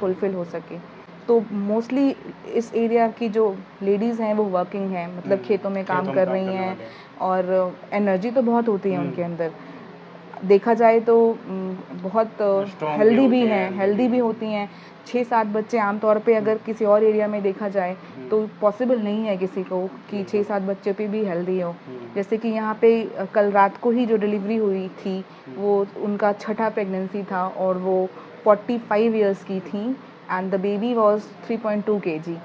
Fulfil हो सके। तो मोस्टली इस एरिया की जो लेडीज़ हैं वो वर्किंग हैं, मतलब खेतों में काम कर रही हैं और एनर्जी तो बहुत होती है उनके अंदर। देखा जाए तो बहुत हेल्दी भी हैं, हेल्दी भी होती हैं। 6-7 बच्चे आम तौर पे अगर किसी और एरिया में देखा जाए तो पॉसिबल नहीं है किसी को कि 6-7 बच्चे पे भी हेल्दी हो। जैसे कि यहाँ पे कल रात को ही जो डिलीवरी हुई थी वो उनका छठा प्रेगनेंसी था और वो 45 इयर्स की थी and the baby was 3.2 KG.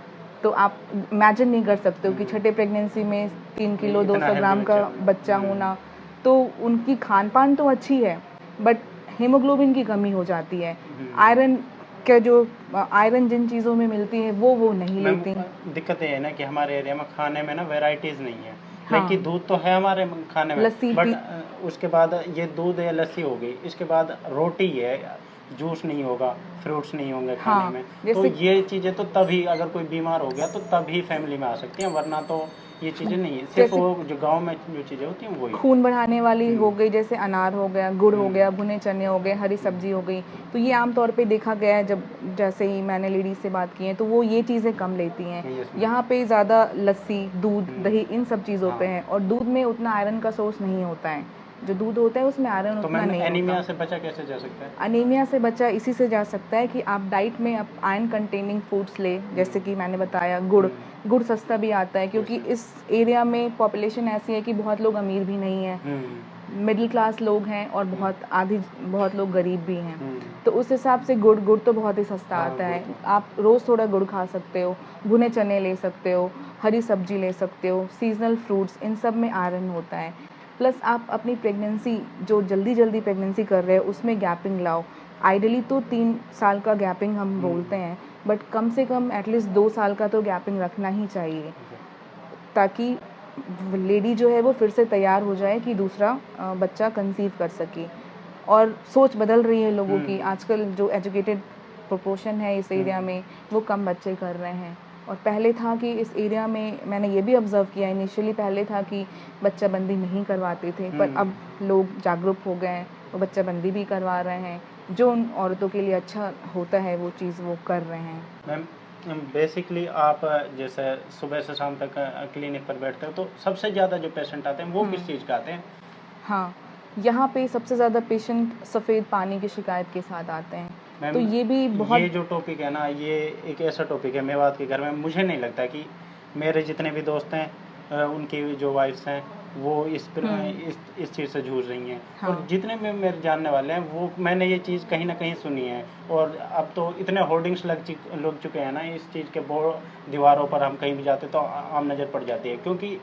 तो आप इमेजिन नहीं कर सकते हो कि छठे प्रेगनेंसी में 3 किलो 200 ग्राम का बच्चा होना। तो उनकी खान पान तो अच्छी है बट हीमोग्लोबिन की कमी हो जाती है। आयरन के जो आयरन जिन चीज़ों में मिलती है वो नहीं लेती। दिक्कत ये है ना कि हमारे एरिया में खाने में ना वैरायटीज नहीं है। लेकिन दूध तो है हमारे खाने में, लस्सी बट उसके बाद ये दूध या लस्सी हो गई, इसके बाद रोटी है, जूस नहीं होगा, फ्रूट्स नहीं होंगे खाने में। तो ये चीज़ें तो तभी अगर कोई बीमार हो गया तो तभी फैमिली में आ सकती हैं, वरना तो ये चीज़ें नहीं है। सिर्फ वो जो गांव में जो चीज़ें होती हैं वही खून बढ़ाने वाली हो गई, जैसे अनार हो गया, गुड़ हो गया, भुने चने हो गए, हरी सब्जी हो गई। तो ये आमतौर पे देखा गया है, जब जैसे ही मैंने लेडीज से बात की है तो वो ये चीज़ें कम लेती हैं। यहाँ पे ज़्यादा लस्सी, दूध, दही इन सब चीज़ों पे है और दूध में उतना आयरन का सोर्स नहीं होता है। जो दूध होता है उसमें आयरन उतना नहीं होता। एनीमिया से बचा कैसे जा सकता है? अनीमिया से बचा इसी से जा सकता है कि आप डाइट में आप आयरन कंटेनिंग फूड्स ले, जैसे कि मैंने बताया गुड़ सस्ता भी आता है क्योंकि इस एरिया में पॉपुलेशन ऐसी है कि बहुत लोग अमीर भी नहीं है, मिडिल क्लास लोग हैं और बहुत लोग गरीब भी हैं। तो उस हिसाब से गुड़ तो बहुत ही सस्ता आता है। आप रोज़ थोड़ा गुड़ खा सकते हो, भुने चने ले सकते हो, हरी सब्जी ले सकते हो, सीजनल फ्रूट्स, इन सब में आयरन होता है। प्लस आप अपनी प्रेगनेंसी जो जल्दी प्रेगनेंसी कर रहे हो उसमें गैपिंग लाओ। आइडियली तो 3 साल का गैपिंग हम बोलते हैं, बट कम से कम एटलीस्ट 2 साल का तो गैपिंग रखना ही चाहिए ताकि लेडी जो है वो फिर से तैयार हो जाए कि दूसरा बच्चा कंसीव कर सके। और सोच बदल रही है लोगों की। आजकल जो एजुकेटेड प्रोपोर्शन है इस एरिया में वो कम बच्चे कर रहे हैं। और पहले था कि इस एरिया में मैंने ये भी ऑब्ज़र्व किया, इनिशियली पहले था कि बच्चा बंदी नहीं करवाते थे, पर अब लोग जागरूक हो गए हैं, वो बच्चा बंदी भी करवा रहे हैं। जो उन औरतों के लिए अच्छा होता है वो चीज़ वो कर रहे हैं। मैम बेसिकली आप जैसे सुबह से शाम तक क्लिनिक पर बैठते हो तो सबसे ज़्यादा जो पेशेंट आते हैं वो किस चीज़ का आते हैं? हाँ, यहाँ पे सबसे ज़्यादा पेशेंट सफ़ेद पानी की शिकायत के साथ आते हैं। तो ये भी बहुत, ये जो टॉपिक है ना, ये एक ऐसा टॉपिक है मेवात के घर में। मुझे नहीं लगता कि मेरे जितने भी दोस्त हैं उनकी जो वाइफ्स हैं वो इस चीज़ से जूझ रही हैं। और जितने भी मेरे जानने वाले हैं वो मैंने ये चीज़ कहीं ना कहीं सुनी है। और अब तो इतने होर्डिंग्स लग चुके हैं ना इस चीज़ के, दीवारों पर हम कहीं भी जाते तो आम नज़र पड़ जाती है। क्योंकि